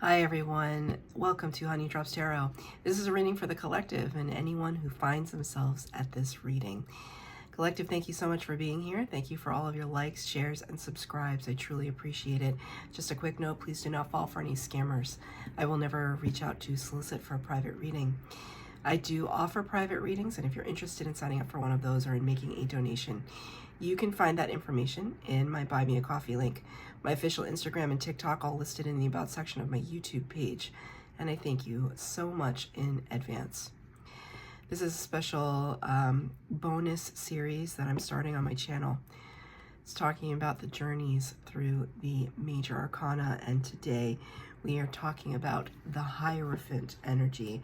Hi everyone, welcome to Honey Drops Tarot. This is a reading for the collective and anyone who finds themselves at this reading. Collective, thank you so much for being here. Thank you for all of your likes, shares, and subscribes. I truly appreciate it. Just a quick note, please do not fall for any scammers. I will never reach out to solicit for a private reading. I do offer private readings, and if you're interested in signing up for one of those or in making a donation, you can find that information in my Buy Me a Coffee link. My official Instagram and TikTok all listed in the About section of my YouTube page, and I thank you so much in advance. This is a special bonus series that I'm starting on my channel. It's talking about the journeys through the major arcana, and today we are talking about the Hierophant energy,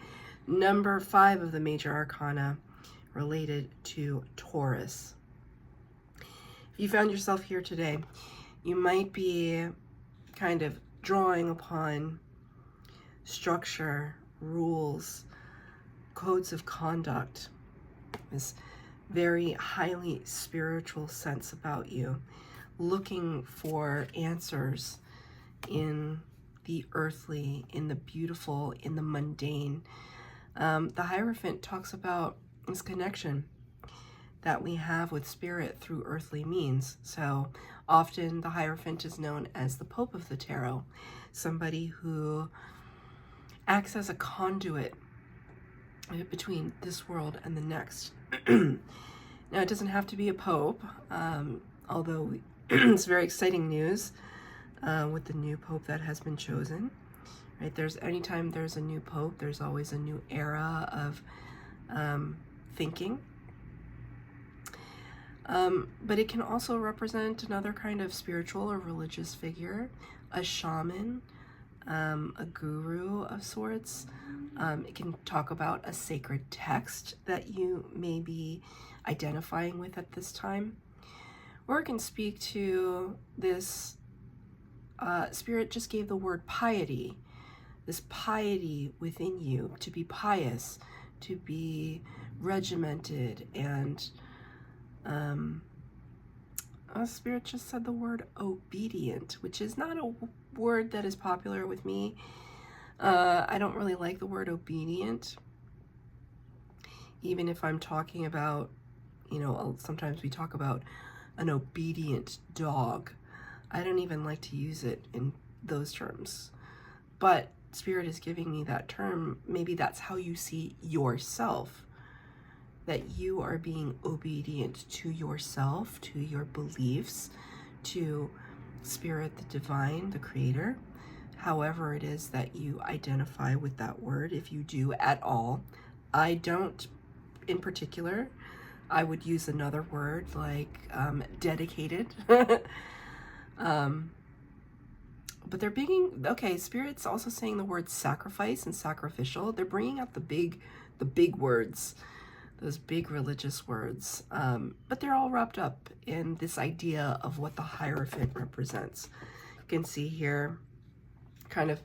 number 5 of the major arcana, related to Taurus. If you found yourself here today, you might be kind of drawing upon structure, rules, codes of conduct, this very highly spiritual sense about you, looking for answers in the earthly, in the beautiful, in the mundane. The Hierophant talks about this connection that we have with spirit through earthly means. So often the Hierophant is known as the Pope of the Tarot, somebody who acts as a conduit between this world and the next. Now, it doesn't have to be a pope, although it's very exciting news with the new pope that has been chosen. Right? Anytime there's a new pope, there's always a new era of thinking. But it can also represent another kind of spiritual or religious figure, a shaman, a guru of sorts. It can talk about a sacred text that you may be identifying with at this time. Or it can speak to this, Spirit just gave the word piety, this piety within you, to be pious, to be regimented, and Spirit just said the word obedient, which is not a word that is popular with me. I don't really like the word obedient, even if I'm talking about, sometimes we talk about an obedient dog. I don't even like to use it in those terms, but Spirit is giving me that term. Maybe that's how you see yourself, that you are being obedient to yourself, to your beliefs, to Spirit, the divine, the creator, however it is that you identify with that word, if you do at all. I don't in particular. I would use another word like dedicated. But they're being, okay, Spirit's also saying the word sacrifice and sacrificial. They're bringing out the big words, those big religious words, but they're all wrapped up in this idea of what the Hierophant represents. You can see here it's kind of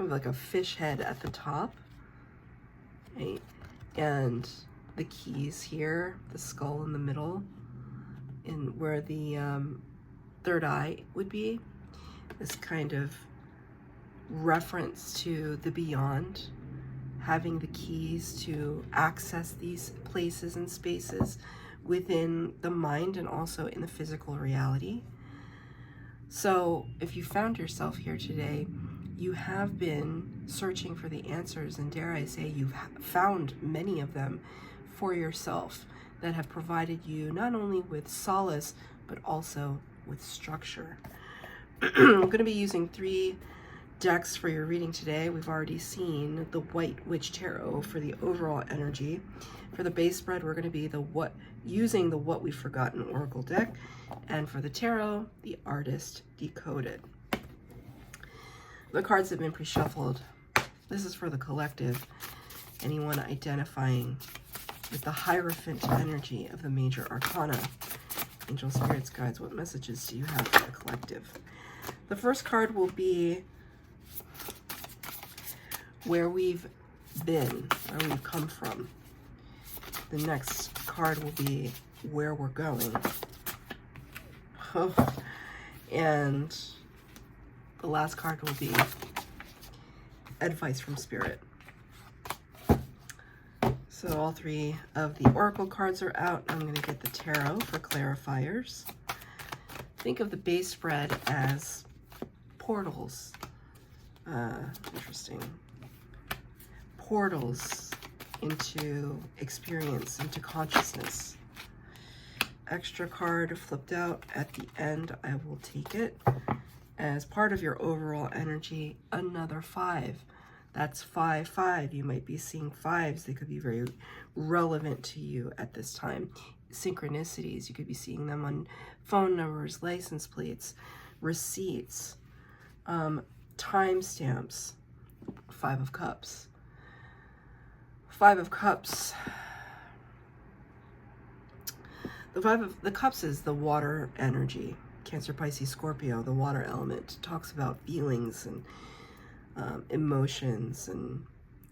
like a fish head at the top, right? And the keys here, the skull in the middle, and where the third eye would be, this kind of reference to the beyond, having the keys to access these places and spaces within the mind and also in the physical reality. So if you found yourself here today, you have been searching for the answers, and dare I say, you've found many of them for yourself that have provided you not only with solace, but also with structure. I'm going to be using 3 decks for your reading today. We've already seen the White Witch Tarot for the overall energy. For the base spread, we're going to be using the What We've Forgotten Oracle deck, and for the tarot, the Artist Decoded. The cards have been pre-shuffled. This is for the collective, anyone identifying with the Hierophant energy of the major arcana. Angel, spirits, guides, what messages do you have for the collective? The first card will be where we've been, where we've come from. The next card will be where we're going. Oh, and the last card will be advice from Spirit. So all three of the oracle cards are out. I'm going to get the tarot for clarifiers. Think of the base spread as portals. Interesting. Portals into experience, into consciousness. Extra card flipped out at the end. I will take it. As part of your overall energy, another 5. That's 5, 5. You might be seeing 5s. They could be very relevant to you at this time. Synchronicities, you could be seeing them on phone numbers, license plates, receipts, timestamps. 5 of Cups. 5 of Cups. The 5 of the Cups is the water energy. Cancer, Pisces, Scorpio, the water element, talks about feelings and emotions and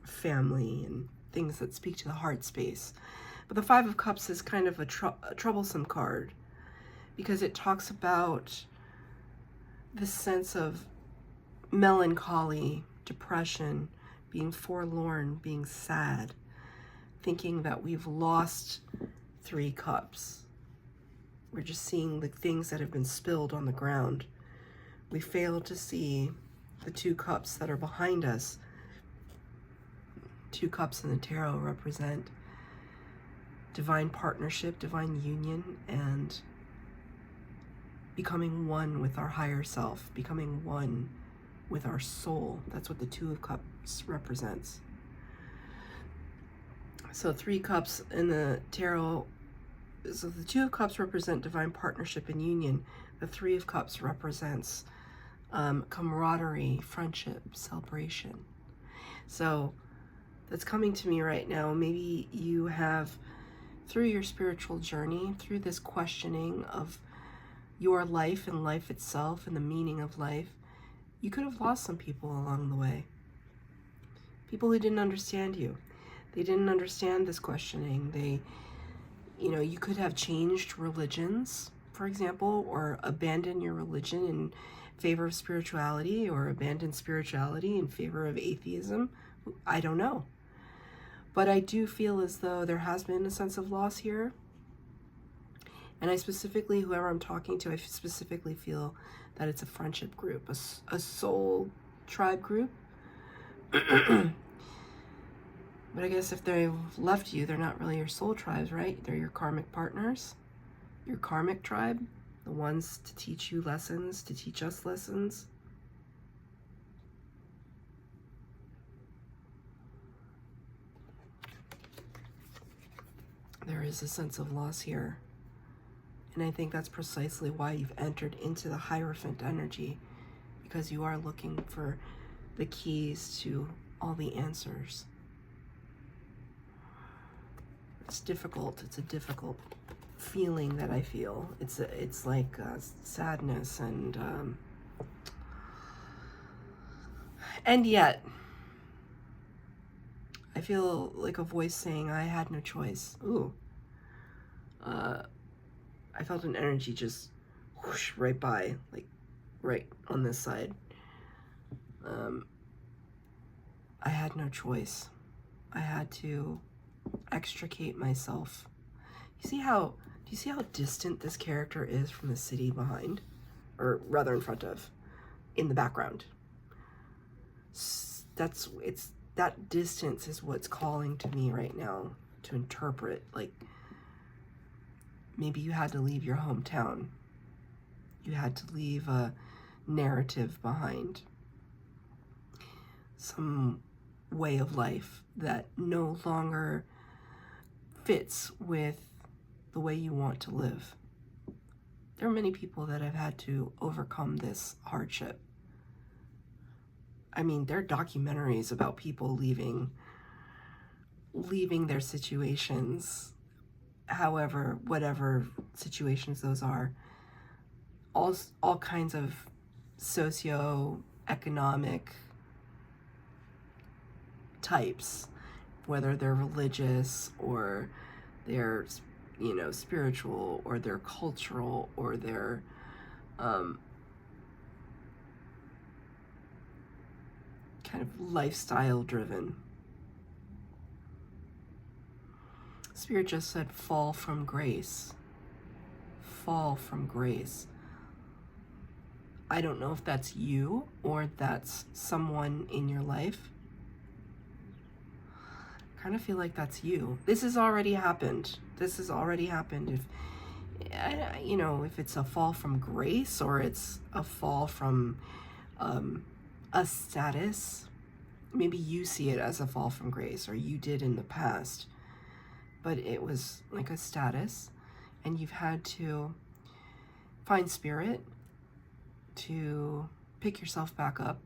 family and things that speak to the heart space. But the 5 of Cups is kind of a troublesome card because it talks about this sense of melancholy, depression, being forlorn, being sad, thinking that we've lost 3 cups. We're just seeing the things that have been spilled on the ground. We fail to see the 2 cups that are behind us. 2 cups in the tarot represent divine partnership, divine union, and becoming one with our higher self, becoming one with our soul. That's what the 2 of Cups represents. So 3 cups in the tarot. So the 2 of Cups represent divine partnership and union. The 3 of Cups represents camaraderie, friendship, celebration. So that's coming to me right now. Maybe you have, through your spiritual journey, through this questioning of your life and life itself and the meaning of life, you could have lost some people along the way. People who didn't understand you. They didn't understand this questioning. You could have changed religions, for example, or abandoned your religion in favor of spirituality, or abandoned spirituality in favor of atheism. I don't know. But I do feel as though there has been a sense of loss here. And I specifically, whoever I'm talking to, I specifically feel that it's a friendship group, a soul tribe group. But I guess if they've left you, they're not really your soul tribes, right? They're your karmic partners, your karmic tribe, the ones to teach you lessons, to teach us lessons. There is a sense of loss here. And I think that's precisely why you've entered into the Hierophant energy, because you are looking for the keys to all the answers. It's difficult. It's a difficult feeling that I feel. It's like sadness and yet I feel like a voice saying I had no choice. Ooh. I felt an energy just whoosh right by, like right on this side. I had no choice. I had to extricate myself. Do you see how distant this character is from the city behind, or rather in front of, in the background? That distance is what's calling to me right now to interpret. Like, maybe you had to leave your hometown. You had to leave a narrative behind, some way of life that no longer fits with the way you want to live. There are many people that have had to overcome this hardship. I mean, there are documentaries about people leaving their situations, however, whatever situations those are, all kinds of socio-economic types, whether they're religious or they're, spiritual, or they're cultural, or they're kind of lifestyle driven. Spirit just said fall from grace. Fall from grace. I don't know if that's you or that's someone in your life. I kind of feel like that's you. This has already happened. This has already happened. If it's a fall from grace or it's a fall from a status, maybe you see it as a fall from grace, or you did in the past, but it was like a status, and you've had to find spirit to pick yourself back up.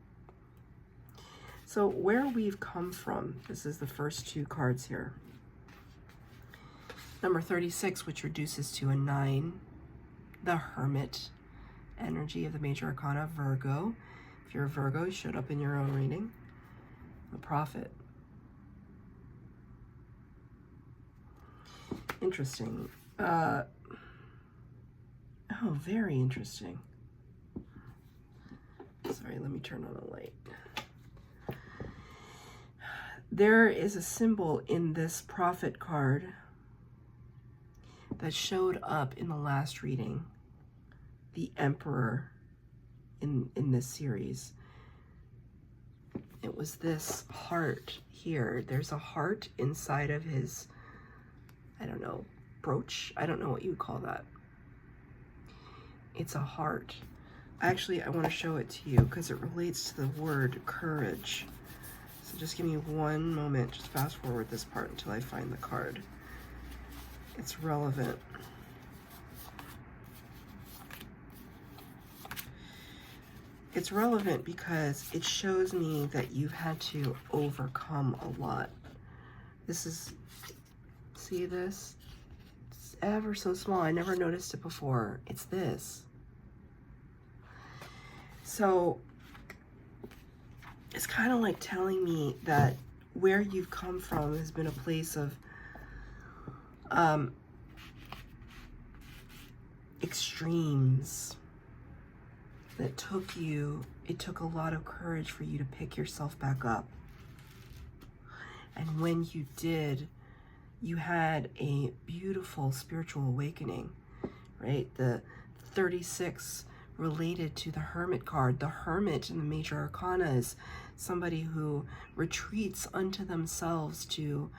So where we've come from, this is the first two cards here. Number 36, which reduces to a 9, the Hermit energy of the major arcana, Virgo. If you're a Virgo, it showed up in your own reading. The Prophet. Interesting. Oh, very interesting. Sorry, let me turn on a light. There is a symbol in this Prophet card that showed up in the last reading, the Emperor in this series. It was this heart here. There's a heart inside of his, I don't know, brooch. I don't know what you would call that. It's a heart. Actually, I want to show it to you because it relates to the word courage. So just give me one moment. Just fast forward this part until I find the card. It's relevant. It's relevant because it shows me that you've had to overcome a lot. This is, see this? It's ever so small. I never noticed it before. It's this. So it's kind of like telling me that where you've come from has been a place of extremes that it took a lot of courage for you to pick yourself back up. And when you did, you had a beautiful spiritual awakening, right? The 36 related to the Hermit card. The Hermit in the major arcana is somebody who retreats unto themselves to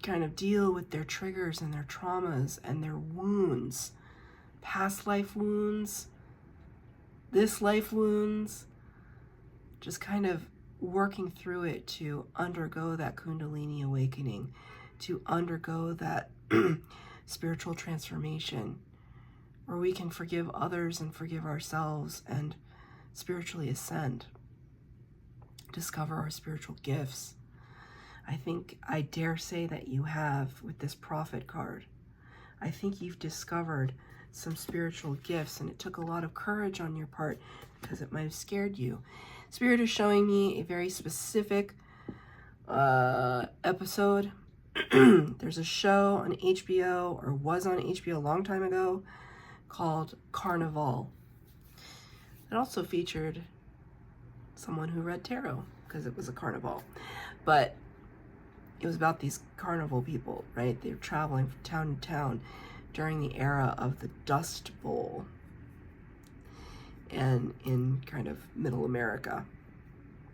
kind of deal with their triggers and their traumas and their wounds, past life wounds, this life wounds, just kind of working through it to undergo that Kundalini awakening, to undergo that spiritual transformation where we can forgive others and forgive ourselves and spiritually ascend, discover our spiritual gifts. I think I dare say that you have with this Prophet card. I think you've discovered some spiritual gifts, and it took a lot of courage on your part because it might have scared you. Spirit is showing me a very specific episode. There's a show on HBO, or was on HBO a long time ago, called Carnival. It also featured someone who read tarot because it was a carnival. But it was about these carnival people, right? They were traveling from town to town during the era of the Dust Bowl and in kind of middle America.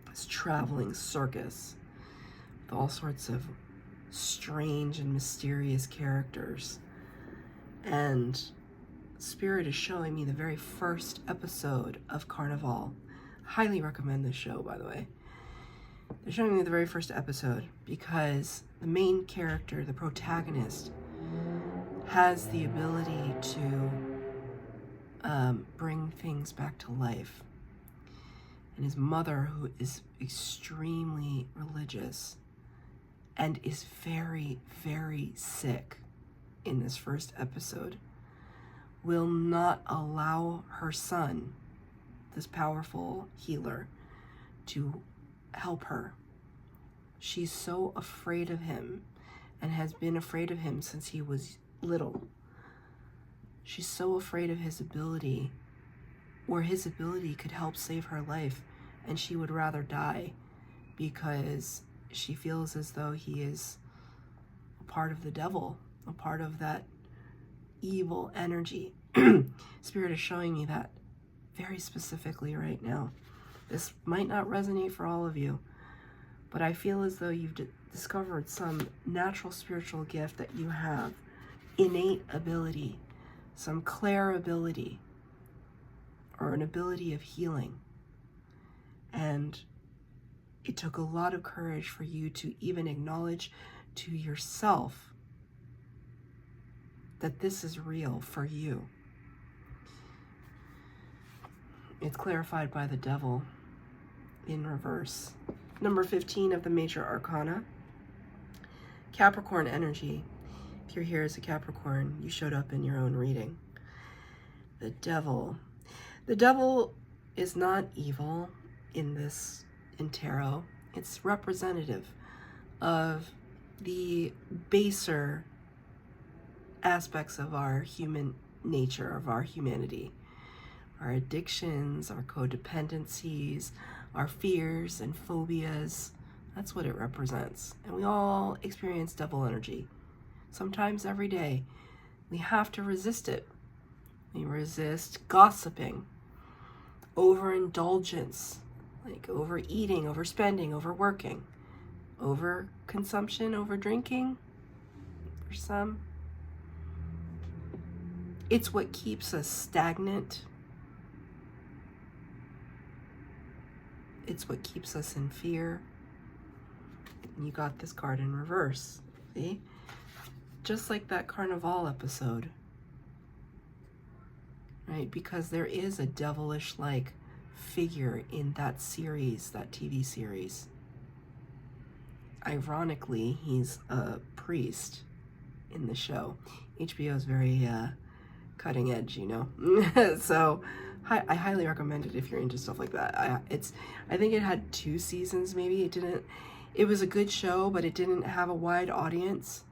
This traveling circus with all sorts of strange and mysterious characters. And Spirit is showing me the very first episode of Carnival. Highly recommend this show, by the way. They're showing me the very first episode because the main character, the protagonist, has the ability to bring things back to life. And his mother, who is extremely religious and is very, very sick in this first episode, will not allow her son, this powerful healer, to help her. She's so afraid of him and has been afraid of him since he was little. She's so afraid of his ability, or his ability could help save her life, and she would rather die because she feels as though he is a part of the devil, a part of that evil energy. Spirit is showing me that very specifically right now. This might not resonate for all of you, but I feel as though you've discovered some natural spiritual gift that you have, innate ability, some clair ability, or an ability of healing. And it took a lot of courage for you to even acknowledge to yourself that this is real for you. It's clarified by the devil in reverse. Number 15 of the major arcana, Capricorn energy. If you're here as a Capricorn, you showed up in your own reading. The devil. The devil is not evil in tarot. It's representative of the baser aspects of our human nature, of our humanity. Our addictions, our codependencies, our fears and phobias. That's what it represents. And we all experience devil energy. Sometimes every day. We have to resist it. We resist gossiping, overindulgence, like overeating, overspending, overworking, overconsumption, overdrinking for some. It's what keeps us stagnant. It's what keeps us in fear. And you got this card in reverse, see? Just like that Carnival episode, right? Because there is a devilish-like figure in that series, that TV series. Ironically, he's a priest in the show. HBO is very cutting edge, you know? So I highly recommend it if you're into stuff like that. I think it had 2 seasons, maybe. It was a good show, but it didn't have a wide audience.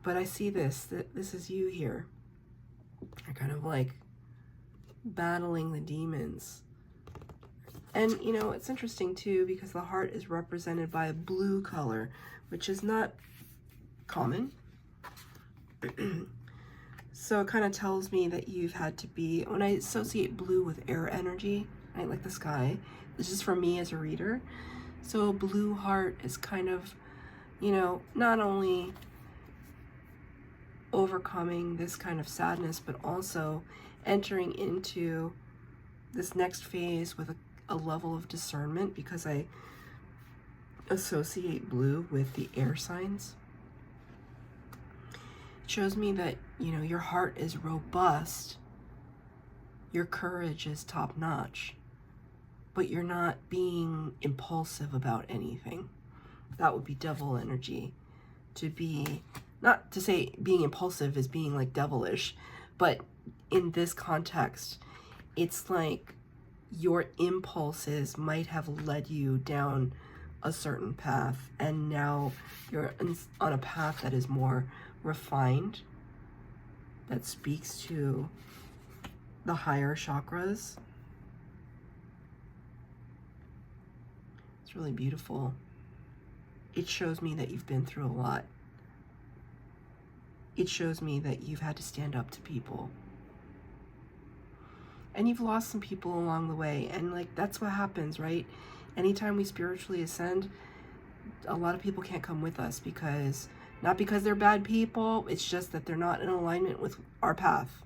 But I see this is you here. You're kind of like battling the demons. And, you know, it's interesting too, because the heart is represented by a blue color, which is not common. So it kind of tells me that you've had to be, when I associate blue with air energy, right, like the sky, this is for me as a reader. So a blue heart is kind of, you know, not only overcoming this kind of sadness, but also entering into this next phase with a level of discernment, because I associate blue with the air signs. It shows me that, you know, your heart is robust, your courage is top-notch, but you're not being impulsive about anything. That would be devil energy. To be, not to say being impulsive is being like devilish, but in this context, it's like your impulses might have led you down a certain path, and now you're on a path that is more refined, that speaks to the higher chakras. It's really beautiful. It shows me that you've been through a lot. It shows me that you've had to stand up to people. And you've lost some people along the way. And like, that's what happens, right? Anytime we spiritually ascend, a lot of people can't come with us, because, not because they're bad people, it's just that they're not in alignment with our path.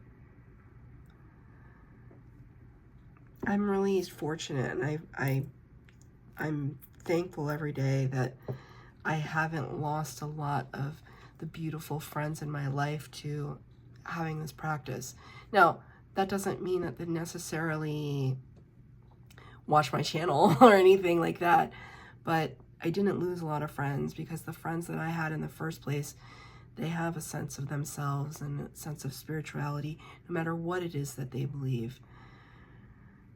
I'm really fortunate, and I'm thankful every day that I haven't lost a lot of the beautiful friends in my life to having this practice. Now, that doesn't mean that they necessarily watch my channel or anything like that, but I didn't lose a lot of friends, because the friends that I had in the first place, they have a sense of themselves and a sense of spirituality, no matter what it is that they believe.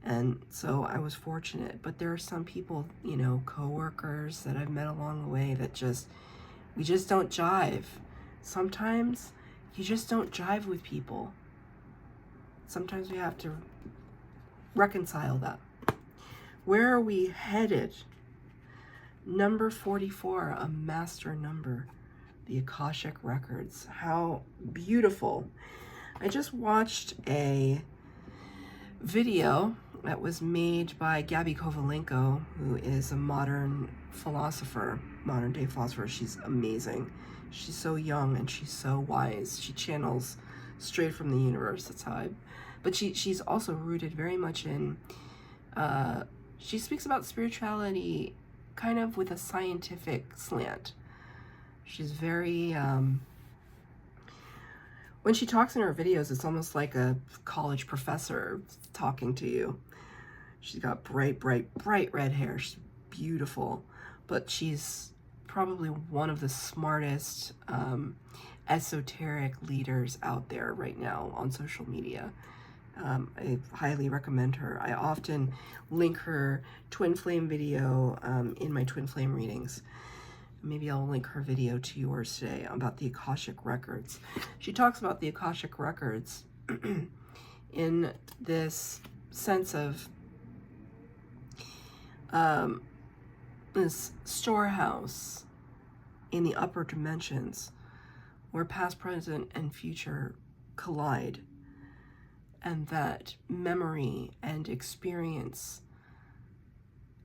And so I was fortunate. But there are some people, you know, coworkers that I've met along the way that we just don't jive. Sometimes you just don't jive with people. Sometimes we have to reconcile that. Where are we headed? Number 44, a master number, the Akashic Records. How beautiful. I just watched a video that was made by Gabby Kovalenko, who is a modern day philosopher. She's amazing. She's so young and she's so wise. She channels straight from the universe. That's how but she's also rooted very much in, she speaks about spirituality kind of with a scientific slant. She's very, when she talks in her videos, it's almost like a college professor talking to you. She's got bright red hair. She's beautiful, but she's probably one of the smartest esoteric leaders out there right now on social media. I highly recommend her. I often link her twin flame video in my twin flame readings. Maybe I'll link her video to yours today about the Akashic Records. She talks about the Akashic Records in this sense of this storehouse in the upper dimensions where past, present, and future collide, and that memory and experience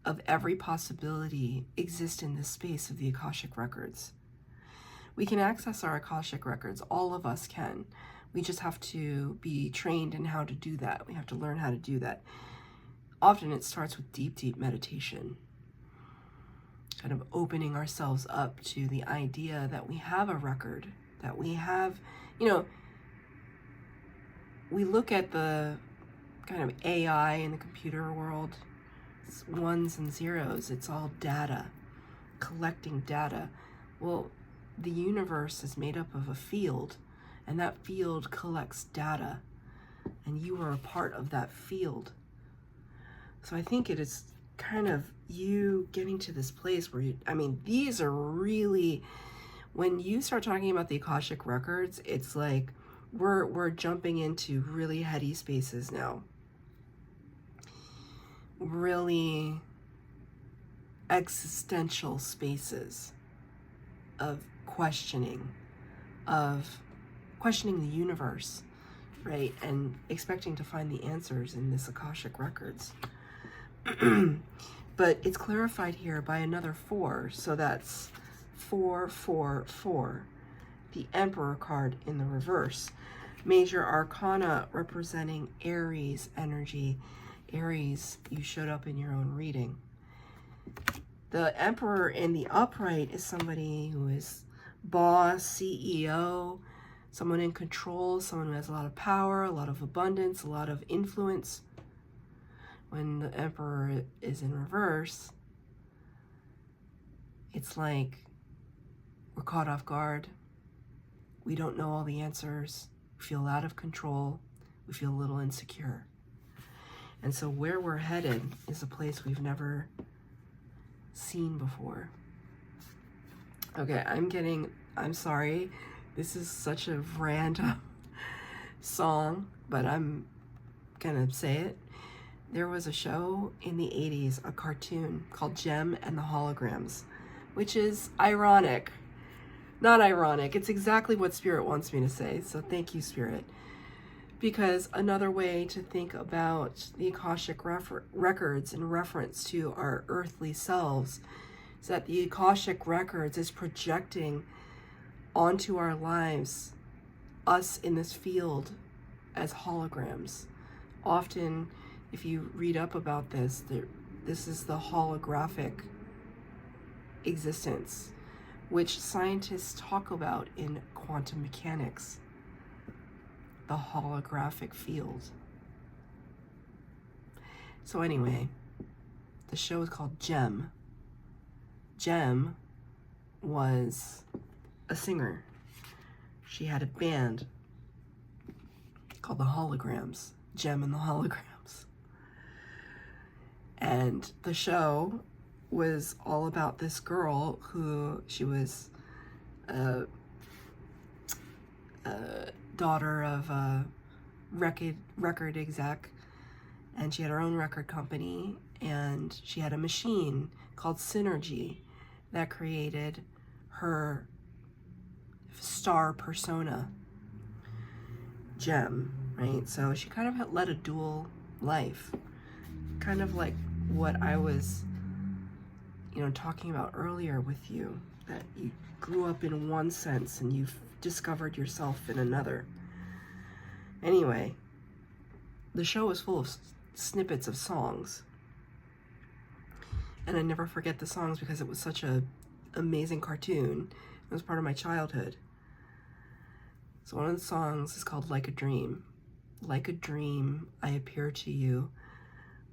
of every possibility exist in this space of the Akashic Records. We can access our Akashic Records, all of us can. We just have to be trained in how to do that. We have to learn how to do that. Often it starts with deep meditation, kind of opening ourselves up to the idea that we have a record, that we have, we look at the kind of AI in the computer world, it's ones and zeros, it's all data, collecting data. Well, the universe is made up of a field, and that field collects data, and you are a part of that field. So I think it is kind of you getting to this place where these are really, when you start talking about the Akashic Records, it's like we're jumping into really heady spaces now. Really existential spaces of questioning the universe, right? And expecting to find the answers in this Akashic Records. But it's clarified here by another 4, so that's 444, the Emperor card in the reverse. Major Arcana representing Aries energy. Aries, you showed up in your own reading. The Emperor in the upright is somebody who is boss, CEO, someone in control, someone who has a lot of power, a lot of abundance, a lot of influence. When the Emperor is in reverse, it's like we're caught off guard. We don't know all the answers. We feel out of control. We feel a little insecure. And so where we're headed is a place we've never seen before. Okay, I'm sorry. This is such a random song, but I'm gonna say it. There was a show in the 80s, a cartoon called Jem and the Holograms, which is ironic. Not ironic, it's exactly what Spirit wants me to say, so thank you, Spirit. Because another way to think about the Akashic Records in reference to our earthly selves is that the Akashic Records is projecting onto our lives us in this field as holograms. Often, if you read up about this, this is the holographic existence, which scientists talk about in quantum mechanics, the holographic field. So anyway, the show is called Jem. Jem was a singer. She had a band called the Holograms, Jem and the Holograms. And the show was all about this girl who, she was a daughter of a record exec, and she had her own record company, and she had a machine called Synergy that created her star persona gem, right? So she kind of had led a dual life, kind of like what I was, talking about earlier with you, that you grew up in one sense and you've discovered yourself in another. Anyway, the show was full of snippets of songs, and I never forget the songs because it was such a amazing cartoon. It was part of my childhood. So one of the songs is called Like a Dream. Like a dream, I appear to you,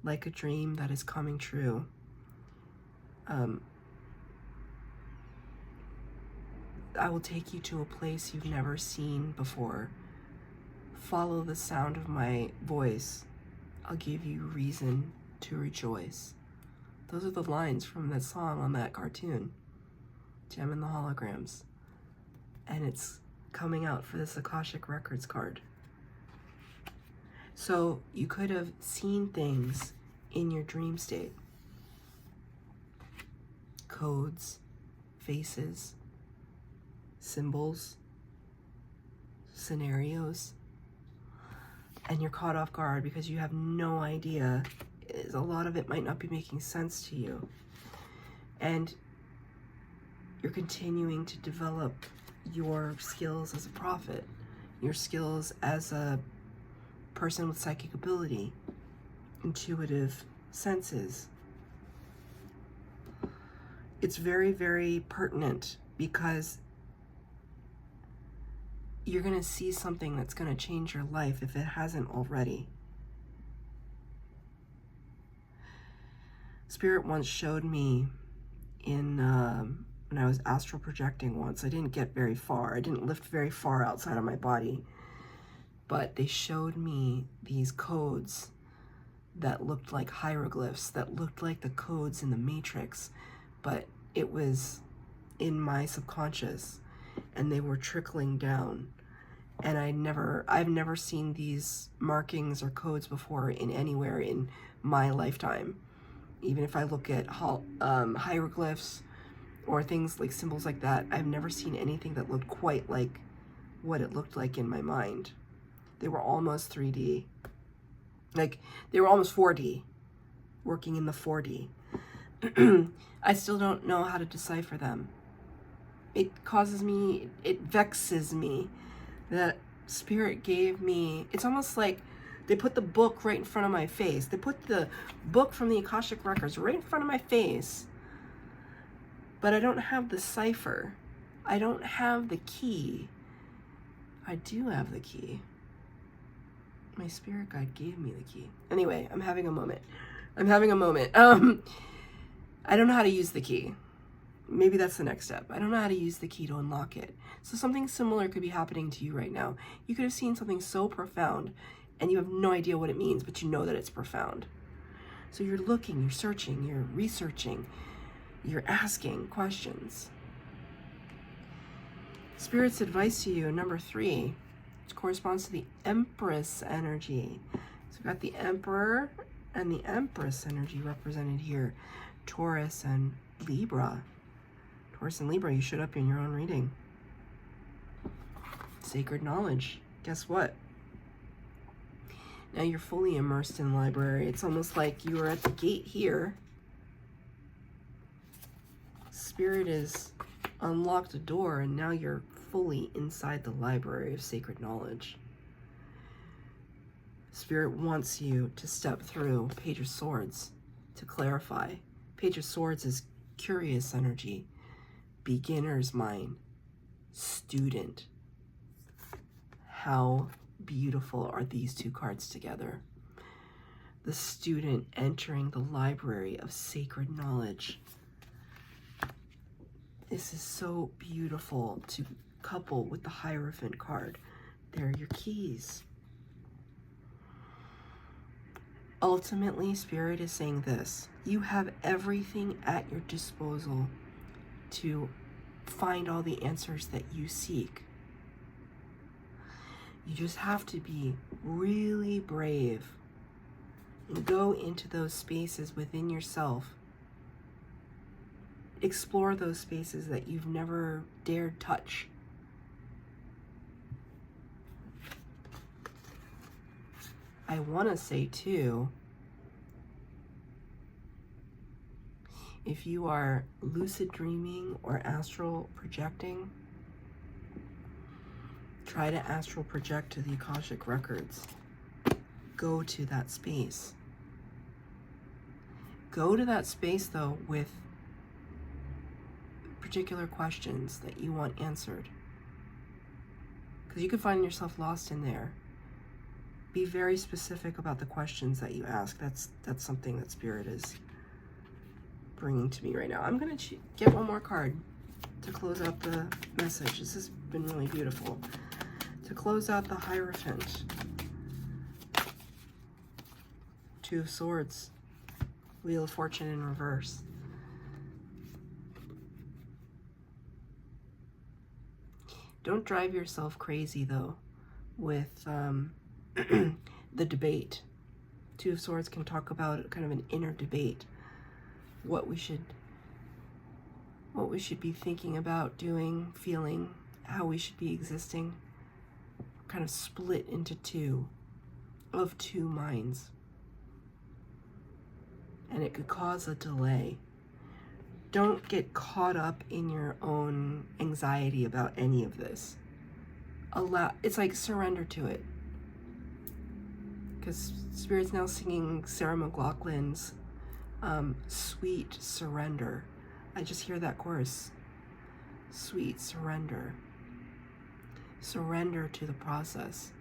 like a dream that is coming true. I will take you to a place you've never seen before. Follow the sound of my voice. I'll give you reason to rejoice. Those are the lines from that song on that cartoon, Gem and the Holograms. And it's coming out for this Akashic Records card. So you could have seen things in your dream state. Codes, faces, symbols, scenarios, and you're caught off guard because you have no idea. A lot of it might not be making sense to you. And you're continuing to develop your skills as a prophet, your skills as a person with psychic ability, intuitive senses. It's very, very pertinent because you're going to see something that's going to change your life if it hasn't already. Spirit once showed me when I was astral projecting once. I didn't get very far. I didn't lift very far outside of my body. But they showed me these codes that looked like hieroglyphs, that looked like the codes in the Matrix, but it was in my subconscious, and they were trickling down. And I've never seen these markings or codes before in anywhere in my lifetime. Even if I look at hieroglyphs or things like symbols like that, I've never seen anything that looked quite like what it looked like in my mind. They were almost 3D. Like, they were almost 4D, working in the 4D. I still don't know how to decipher them. It vexes me that Spirit gave me, it's almost like they put the book right in front of my face. They put the book from the Akashic Records right in front of my face, but I don't have the cipher. I don't have the key. I do have the key. My spirit guide gave me the key. Anyway, I'm having a moment. I don't know how to use the key. Maybe that's the next step. I don't know how to use the key to unlock it. So something similar could be happening to you right now. You could have seen something so profound and you have no idea what it means, but you know that it's profound. So you're looking, you're searching, you're researching, you're asking questions. Spirit's advice to you, number 3, which corresponds to the Empress energy. So we've got the Emperor and the Empress energy represented here. Taurus and Libra. Taurus and Libra, you showed up in your own reading. Sacred knowledge. Guess what? Now you're fully immersed in the library. It's almost like you were at the gate here. Spirit has unlocked a door and now you're fully inside the library of sacred knowledge. Spirit wants you to step through Page of Swords to clarify. Page of Swords is curious energy, beginner's mind, student. How beautiful are these two cards together? The student entering the library of sacred knowledge. This is so beautiful to couple with the Hierophant card. They're your keys. Ultimately, Spirit is saying this: you have everything at your disposal to find all the answers that you seek. You just have to be really brave Go into those spaces within yourself. Explore those spaces that you've never dared touch. I want to say too, if you are lucid dreaming or astral projecting, try to astral project to the Akashic records. Go to that space. Go to that space though with particular questions that you want answered. Because you could find yourself lost in there. Be very specific about the questions that you ask. That's something that Spirit is bringing to me right now. I'm going to get one more card to close out the message. This has been really beautiful. To close out the Hierophant. Two of Swords. Wheel of Fortune in reverse. Don't drive yourself crazy though with the debate. Two of Swords can talk about kind of an inner debate. What we should be thinking about, doing, feeling, how we should be existing. Kind of split into two minds. And it could cause a delay. Don't get caught up in your own anxiety about any of this. It's like surrender to it. Because Spirit's now singing Sarah McLachlan's Sweet Surrender. I just hear that chorus. Sweet surrender. Surrender to the process.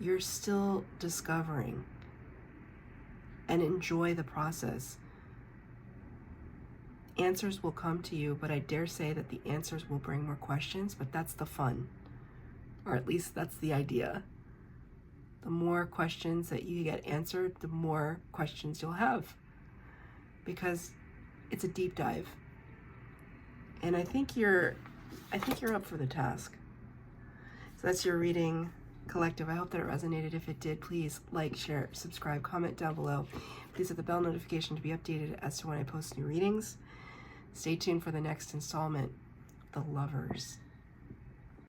You're still discovering. And enjoy the process. Answers will come to you, but I dare say that the answers will bring more questions, but that's the fun. Or at least that's the idea. The more questions that you get answered, the more questions you'll have. Because it's a deep dive. And I think you're up for the task. So that's your reading, collective. I hope that it resonated. If it did, please like, share, subscribe, comment down below. Please hit the bell notification to be updated as to when I post new readings. Stay tuned for the next installment, The Lovers.